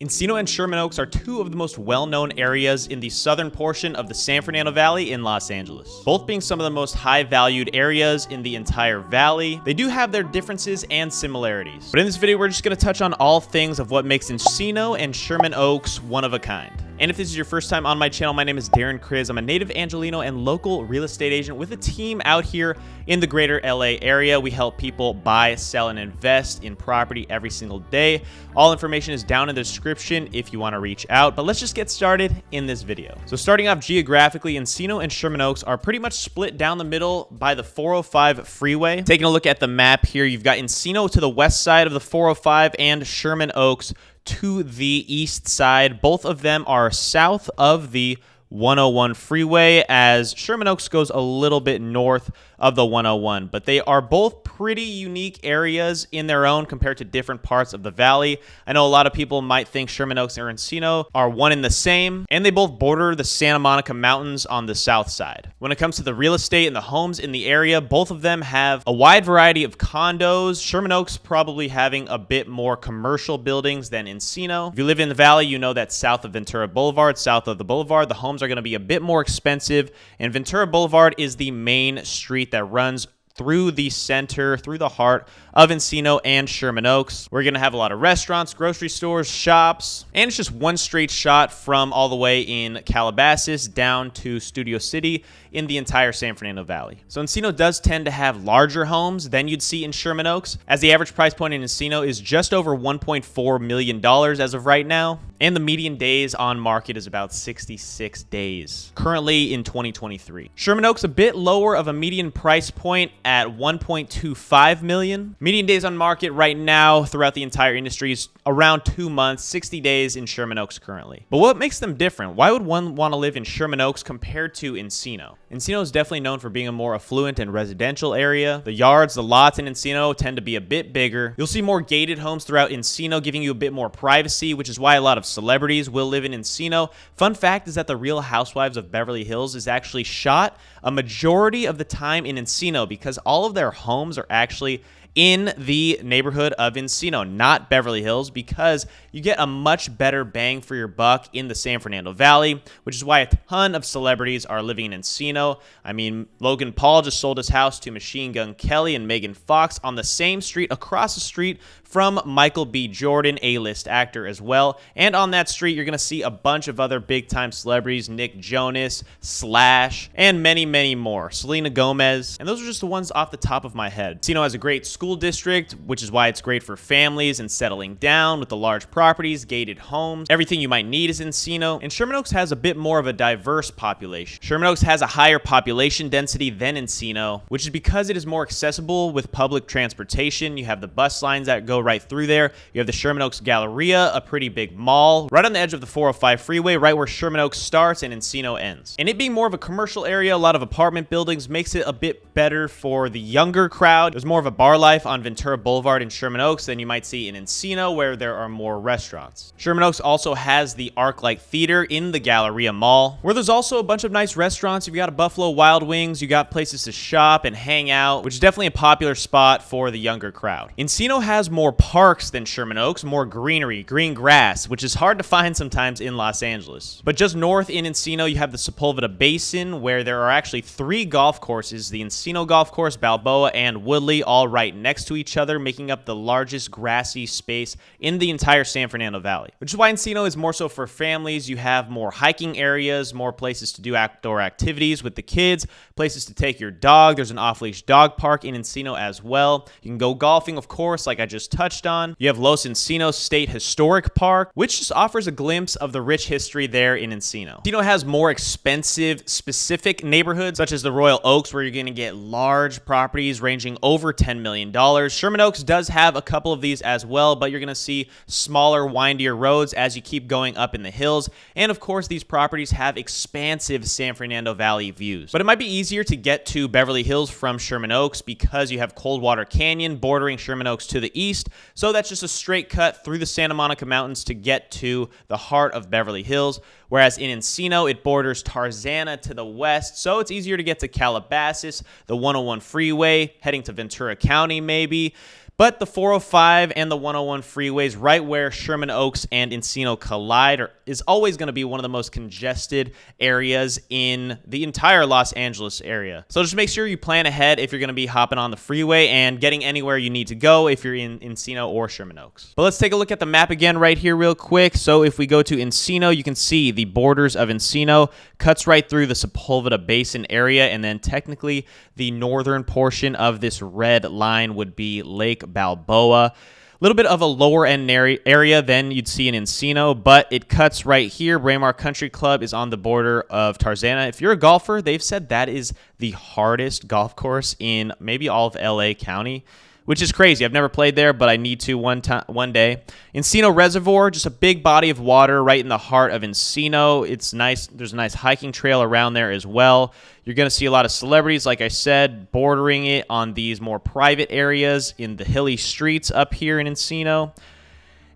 Encino and Sherman Oaks are two of the most well-known areas in the southern portion of the San Fernando Valley in Los Angeles. Both being some of the most high-valued areas in the entire valley, they do have their differences and similarities. But in this video, we're just going to touch on all things of what makes Encino and Sherman Oaks one of a kind. And if this is your first time on my channel, my name is Darren Kriz. I'm a native Angelino and local real estate agent with a team out here in the greater LA area. We help people buy, sell, and invest in property every single day. All information is down in the description if you want to reach out, but let's just get started in this video. So starting off geographically, Encino and Sherman Oaks are pretty much split down the middle by the 405 freeway. Taking a look at the map here, you've got Encino to the west side of the 405 and Sherman Oaks to the east side. Both of them are south of the 101 freeway, as Sherman Oaks goes a little bit north of the 101, but they are both pretty unique areas in their own compared to different parts of the valley. I know a lot of people might think Sherman Oaks and Encino are one and the same, and they both border the Santa Monica Mountains on the south side. When it comes to the real estate and the homes in the area, both of them have a wide variety of condos. Sherman Oaks probably having a bit more commercial buildings than Encino. If you live in the valley, you know that south of Ventura Boulevard, south of the boulevard, the homes are going to be a bit more expensive, and Ventura Boulevard is the main street that runs through the center, through the heart of Encino and Sherman Oaks. We're going to have a lot of restaurants, grocery stores, shops, and it's just one straight shot from all the way in Calabasas down to Studio City in the entire San Fernando Valley. So Encino does tend to have larger homes than you'd see in Sherman Oaks, as the average price point in Encino is just over $1.4 million as of right now, and the median days on market is about 66 days, currently in 2023. Sherman Oaks a bit lower of a median price point at 1.25 million. Median days on market right now throughout the entire industry is around 2 months, 60 days in Sherman Oaks currently. But what makes them different? Why would one want to live in Sherman Oaks compared to Encino? Encino is definitely known for being a more affluent and residential area. The yards, the lots in Encino tend to be a bit bigger. You'll see more gated homes throughout Encino, giving you a bit more privacy, which is why a lot of celebrities will live in Encino. Fun fact is that the Real Housewives of Beverly Hills is actually shot a majority of the time in Encino, because all of their homes are actually in the neighborhood of Encino, not Beverly Hills, because you get a much better bang for your buck in the San Fernando Valley, which is why a ton of celebrities are living in Encino. I mean, Logan Paul just sold his house to Machine Gun Kelly and Megan Fox on the same street, across the street from Michael B. Jordan, A-list actor as well. And on that street, you're going to see a bunch of other big-time celebrities, Nick Jonas, Slash, and many, many more. Selena Gomez. And those are just the ones off the top of my head. Encino has a great school district, which is why it's great for families and settling down with the large properties, gated homes. Everything you might need is in Encino. And Sherman Oaks has a bit more of a diverse population. Sherman Oaks has a higher population density than Encino, which is because it is more accessible with public transportation. You have the bus lines that go right through there. You have the Sherman Oaks Galleria, a pretty big mall, right on the edge of the 405 freeway, right where Sherman Oaks starts and Encino ends. And it being more of a commercial area, a lot of apartment buildings, makes it a bit better for the younger crowd. There's more of a bar life on Ventura Boulevard in Sherman Oaks than you might see in Encino, where there are more restaurants. Sherman Oaks also has the ArcLight Theater in the Galleria Mall, where there's also a bunch of nice restaurants. You've got a Buffalo Wild Wings, you got places to shop and hang out, which is definitely a popular spot for the younger crowd. Encino has more parks than Sherman Oaks, more greenery, green grass, which is hard to find sometimes in Los Angeles. But just north in Encino, you have the Sepulveda Basin, where there are actually 3 golf courses, the Encino Golf Course, Balboa, and Woodley, all right next to each other, making up the largest grassy space in the entire San Fernando Valley. Which is why Encino is more so for families. You have more hiking areas, more places to do outdoor activities with the kids, places to take your dog. There's an off-leash dog park in Encino as well. You can go golfing, of course, like I just touched on. You have Los Encinos State Historic Park, which just offers a glimpse of the rich history there in Encino. Encino has more expensive, specific neighborhoods, such as the Royal Oaks, where you're going to get large properties ranging over $10 million. Sherman Oaks does have a couple of these as well, but you're going to see smaller, windier roads as you keep going up in the hills. And of course, these properties have expansive San Fernando Valley views. But it might be easier to get to Beverly Hills from Sherman Oaks because you have Coldwater Canyon bordering Sherman Oaks to the east. So that's just a straight cut through the Santa Monica Mountains to get to the heart of Beverly Hills. Whereas in Encino, it borders Tarzana to the west, so it's easier to get to Calabasas, the 101 freeway, heading to Ventura County maybe. But the 405 and the 101 freeways, right where Sherman Oaks and Encino collide, is always going to be one of the most congested areas in the entire Los Angeles area. So just make sure you plan ahead if you're going to be hopping on the freeway and getting anywhere you need to go if you're in Encino or Sherman Oaks. But let's take a look at the map again right here real quick. So if we go to Encino, you can see the borders of Encino cuts right through the Sepulveda Basin area, and then technically the northern portion of this red line would be Lake Balboa. A little bit of a lower end area than you'd see in Encino, but it cuts right here. Braemar Country Club is on the border of Tarzana. If you're a golfer, they've said that is the hardest golf course in maybe all of LA County, which is crazy. I've never played there, but I need to one day. Encino Reservoir, just a big body of water right in the heart of Encino. It's nice. There's a nice hiking trail around there as well. You're going to see a lot of celebrities, like I said, bordering it on these more private areas in the hilly streets up here in Encino.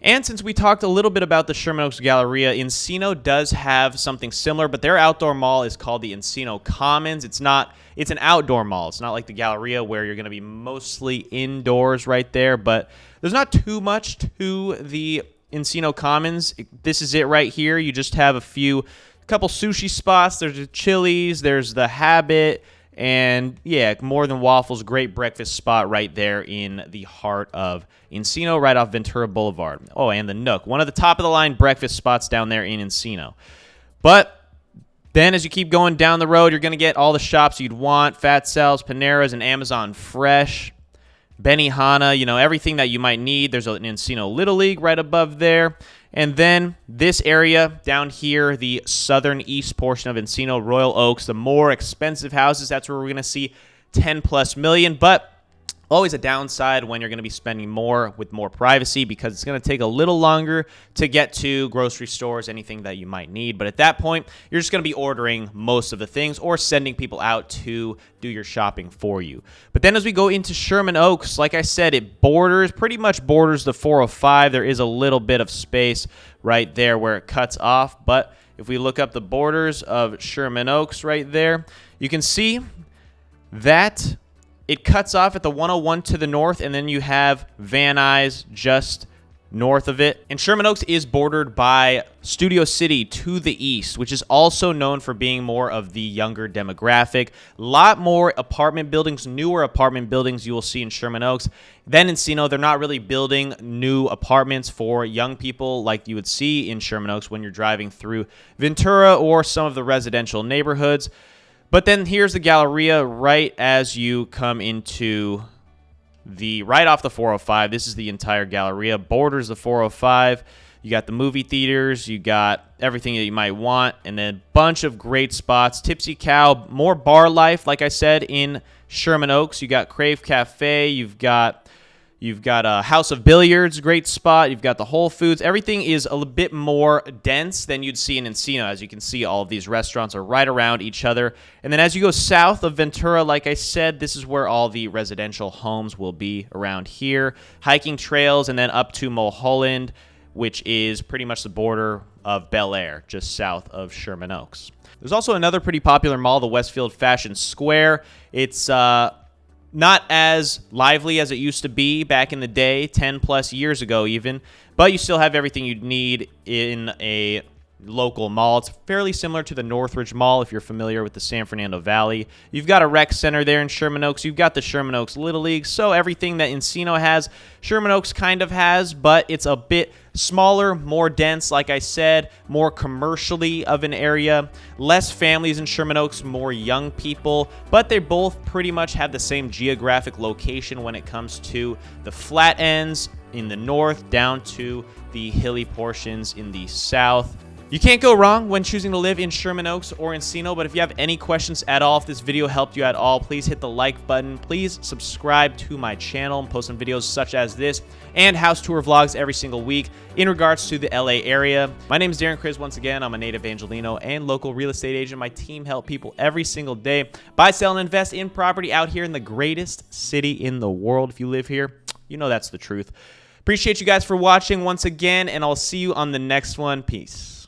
And since we talked a little bit about the Sherman Oaks Galleria, Encino does have something similar, but their outdoor mall is called the Encino Commons. It's an outdoor mall. It's not like the Galleria where you're going to be mostly indoors right there, but there's not too much to the Encino Commons. This is it right here. You just have a couple sushi spots. There's a Chili's, there's the Habit, and yeah, More Than Waffles, great breakfast spot right there in the heart of Encino, right off Ventura Boulevard. Oh, and the Nook, one of the top-of-the-line breakfast spots down there in Encino. But then as you keep going down the road, you're going to get all the shops you'd want, Fat Sal's, Panera's, and Amazon Fresh, Benihana, everything that you might need. There's an Encino Little League right above there. And then this area down here, the southern east portion of Encino, Royal Oaks, the more expensive houses, that's where we're going to see 10 plus million. But always a downside when you're going to be spending more with more privacy, because it's going to take a little longer to get to grocery stores, anything that you might need. But at that point, you're just going to be ordering most of the things or sending people out to do your shopping for you. But then as we go into Sherman Oaks, like I said, it pretty much borders the 405. There is a little bit of space right there where it cuts off. But if we look up the borders of Sherman Oaks right there, you can see that it cuts off at the 101 to the north, and then you have Van Nuys just north of it. And Sherman Oaks is bordered by Studio City to the east, which is also known for being more of the younger demographic. A lot more apartment buildings, newer apartment buildings you will see in Sherman Oaks than Encino. They're not really building new apartments for young people like you would see in Sherman Oaks when you're driving through Ventura or some of the residential neighborhoods. But then here's the Galleria right as you come into right off the 405. This is the entire Galleria, borders the 405. You got the movie theaters, you got everything that you might want, and then a bunch of great spots. Tipsy Cow, more bar life, like I said, in Sherman Oaks. You got Crave Cafe, you've got a House of Billiards, great spot. You've got the Whole Foods. Everything is a little bit more dense than you'd see in Encino. As you can see, all of these restaurants are right around each other. And then as you go south of Ventura, like I said, this is where all the residential homes will be around here. Hiking trails, and then up to Mulholland, which is pretty much the border of Bel Air, just south of Sherman Oaks. There's also another pretty popular mall, the Westfield Fashion Square. It's not as lively as it used to be back in the day, 10 plus years ago even, but you still have everything you'd need in a local mall. It's fairly similar to the Northridge Mall if you're familiar with the San Fernando Valley. You've got a rec center there in Sherman Oaks. You've got the Sherman Oaks Little League. So everything that Encino has, Sherman Oaks kind of has, but it's a bit smaller, more dense, like I said, more commercially of an area. Less families in Sherman Oaks, more young people, but they both pretty much have the same geographic location when it comes to the flat ends in the north down to the hilly portions in the south. You can't go wrong when choosing to live in Sherman Oaks or Encino, but if you have any questions at all, if this video helped you at all, please hit the like button. Please subscribe to my channel. I'm posting videos such as this and house tour vlogs every single week in regards to the LA area. My name is Darren Kriz. Once again, I'm a native Angelino and local real estate agent. My team help people every single day buy, sell, and invest in property out here in the greatest city in the world. If you live here, you know that's the truth. Appreciate you guys for watching once again, and I'll see you on the next one. Peace.